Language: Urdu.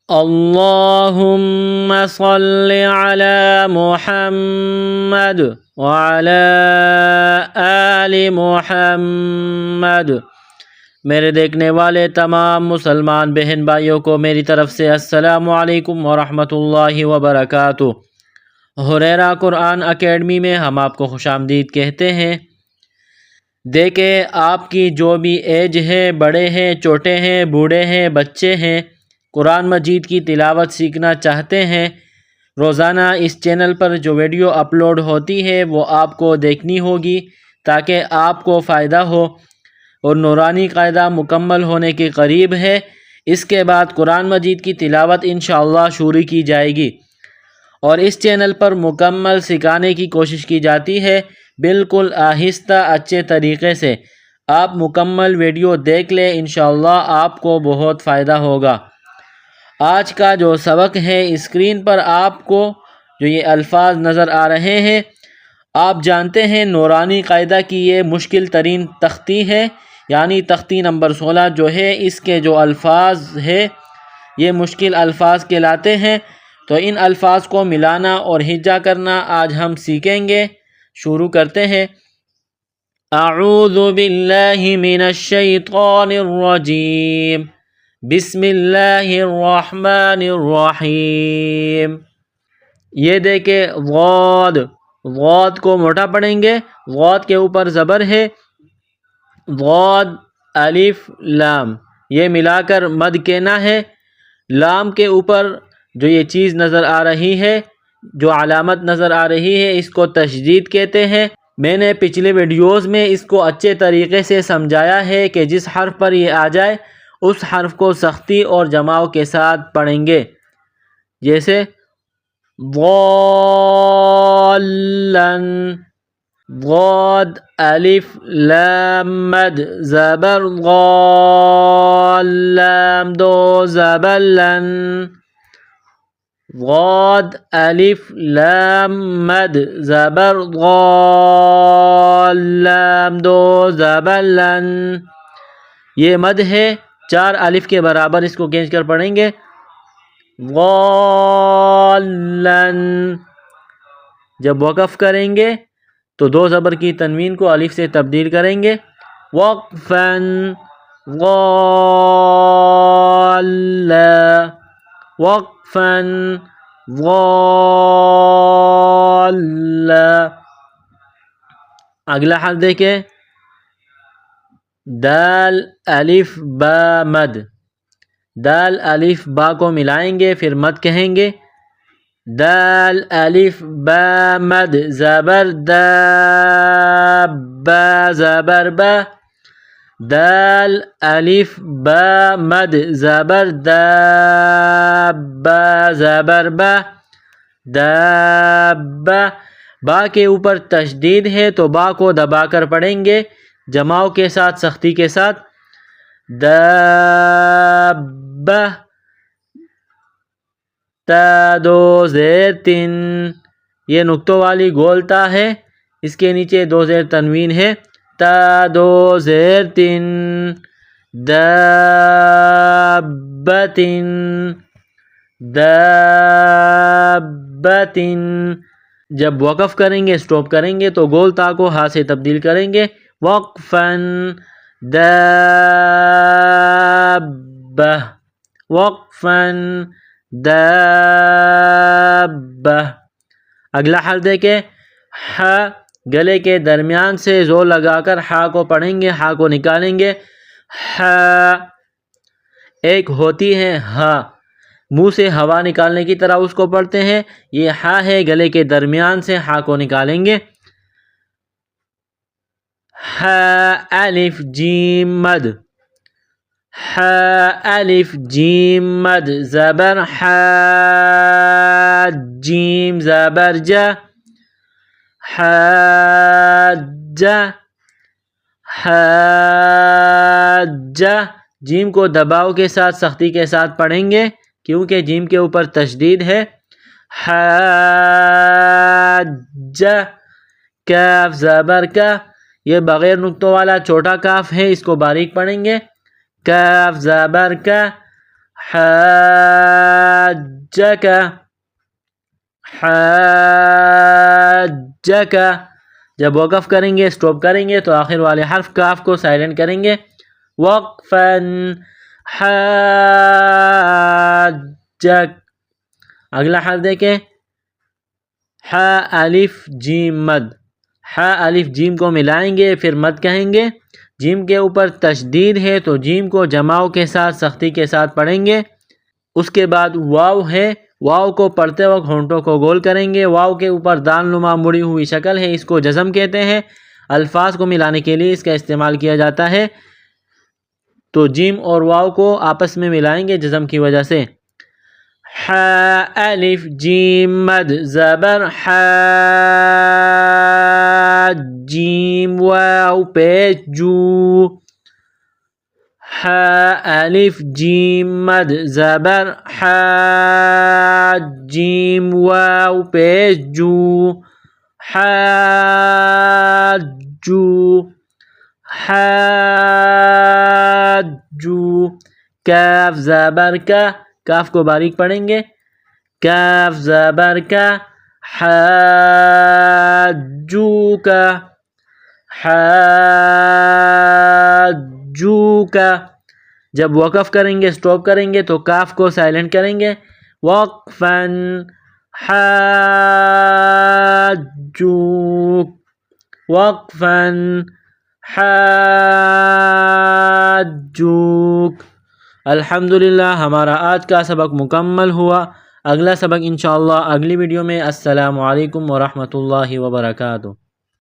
اللهم صل على محمد وعلى آل محمد۔ میرے دیکھنے والے تمام مسلمان بہن بھائیوں کو میری طرف سے السلام علیکم ورحمۃ اللہ وبرکاتہ۔ ہریرہ قرآن اکیڈمی میں ہم آپ کو خوش آمدید کہتے ہیں۔ دیکھیں، آپ کی جو بھی ایج ہے، بڑے ہیں، چھوٹے ہیں، بوڑھے ہیں، بچے ہیں، قرآن مجید کی تلاوت سیکھنا چاہتے ہیں، روزانہ اس چینل پر جو ویڈیو اپلوڈ ہوتی ہے وہ آپ کو دیکھنی ہوگی تاکہ آپ کو فائدہ ہو، اور نورانی قاعدہ مکمل ہونے کے قریب ہے۔ اس کے بعد قرآن مجید کی تلاوت انشاءاللہ شروع کی جائے گی، اور اس چینل پر مکمل سکھانے کی کوشش کی جاتی ہے، بالکل آہستہ اچھے طریقے سے۔ آپ مکمل ویڈیو دیکھ لیں، انشاءاللہ آپ کو بہت فائدہ ہوگا۔ آج کا جو سبق ہے، اسکرین پر آپ کو جو یہ الفاظ نظر آ رہے ہیں، آپ جانتے ہیں نورانی قاعدہ کی یہ مشکل ترین تختی ہے، یعنی تختی نمبر 16 جو ہے، اس کے جو الفاظ ہے یہ مشکل الفاظ کہلاتے ہیں۔ تو ان الفاظ کو ملانا اور ہجا کرنا آج ہم سیکھیں گے۔ شروع کرتے ہیں۔ اعوذ باللہ من الشیطان الرجیم، بسم اللہ الرحمن الرحیم۔ یہ دیکھیں، غاد کو موٹا پڑھیں گے، غاد کے اوپر زبر ہے، غاد الف لام، یہ ملا کر مد کہنا ہے۔ لام کے اوپر جو یہ چیز نظر آ رہی ہے، جو علامت نظر آ رہی ہے، اس کو تشدید کہتے ہیں۔ میں نے پچھلے ویڈیوز میں اس کو اچھے طریقے سے سمجھایا ہے کہ جس حرف پر یہ آ جائے اس حرف کو سختی اور جماؤ کے ساتھ پڑھیں گے، جیسے ضالن، غاد الف لام مد زبر غالم دو زبر لن، غاد الف لام مد زبر غالم دو زبر لن۔ یہ مد ہے، 4 الف کے برابر اس کو کھینچ کر پڑھیں گے، غالن۔ جب وقف کریں گے تو 2 زبر کی تنوین کو الف سے تبدیل کریں گے، وقفن، غال، وقفن، غال۔ اگلا حرف دیکھیں، دال الف با مد، دال الف با کو ملائیں گے، پھر مد کہیں گے، دال الف با مد زبر با زبر با، دال الف با مد زبر با زبر با، دابا۔ با کے اوپر تشدید ہے تو با کو دبا کر پڑھیں گے، جماؤ کے ساتھ، سختی کے ساتھ، دابا۔ تا دو زیر تین، یہ نقطوں والی گول تا ہے، اس کے نیچے 2 زیر تنوین ہے، تا دو زیر تین، دابتن، دابتن۔ جب وقف کریں گے، سٹاپ کریں گے تو گول تا کو ہا سے تبدیل کریں گے، وقفن، دابہ، وقفن، دابہ۔ اگلا حرف دیکھیں، ح، گلے کے درمیان سے زور لگا کر ہا کو پڑھیں گے، ہا کو نکالیں گے، ح۔ ایک ہوتی ہے ہا، منہ سے ہوا نکالنے کی طرح اس کو پڑھتے ہیں، یہ ہا ہے، گلے کے درمیان سے ہا کو نکالیں گے، ح الف جیم مد، ح الف جیم مد زبر حا، جیم زبر جا، حاجہ، حاجہ۔ جیم کو دباؤ کے ساتھ، سختی کے ساتھ پڑھیں گے کیونکہ جیم کے اوپر تشدید ہے، حاجہ۔ کاف زبر کا، یہ بغیر نقطوں والا چھوٹا کاف ہے، اس کو باریک پڑھیں گے، کاف زبر کا، حاجہ۔ حاجك حاجك. جب وقف کریں گے اسٹاپ کریں گے تو آخر والے حرف کاف کو سائلنٹ کریں گے. وقفا حاجک. اگلا حرف دیکھیں ح الف جیم مد. ح الف جیم کو ملائیں گے پھر مد کہیں گے. جیم کے اوپر تشدید ہے تو جیم کو جماؤ کے ساتھ سختی کے ساتھ پڑھیں گے. اس کے بعد واو ہے. واو کو پڑھتے وقت ہونٹوں کو گول کریں گے. واو کے اوپر دال نما مڑی ہوئی شکل ہے، اس کو جزم کہتے ہیں. الفاظ کو ملانے کے لیے اس کا استعمال کیا جاتا ہے. تو جیم اور واو کو آپس میں ملائیں گے جزم کی وجہ سے. ح الف جیم مد زبر ح. جیم واو پیش جو. ح الف جیم مد زبر ح. جیم واو پیش جو. حاجو حاجو. کاف زبر کا. کاف کو باریک پڑھیں گے. کاف زبر کا. حاجوک حاجوک. جب وقف کریں گے اسٹاپ کریں گے تو کاف کو سائلنٹ کریں گے. وقفا حاجوک وقفا حاجوک. الحمدللہ ہمارا آج کا سبق مکمل ہوا. اگلا سبق انشاءاللہ اگلی ویڈیو میں. السلام علیکم ورحمۃ اللہ وبرکاتہ.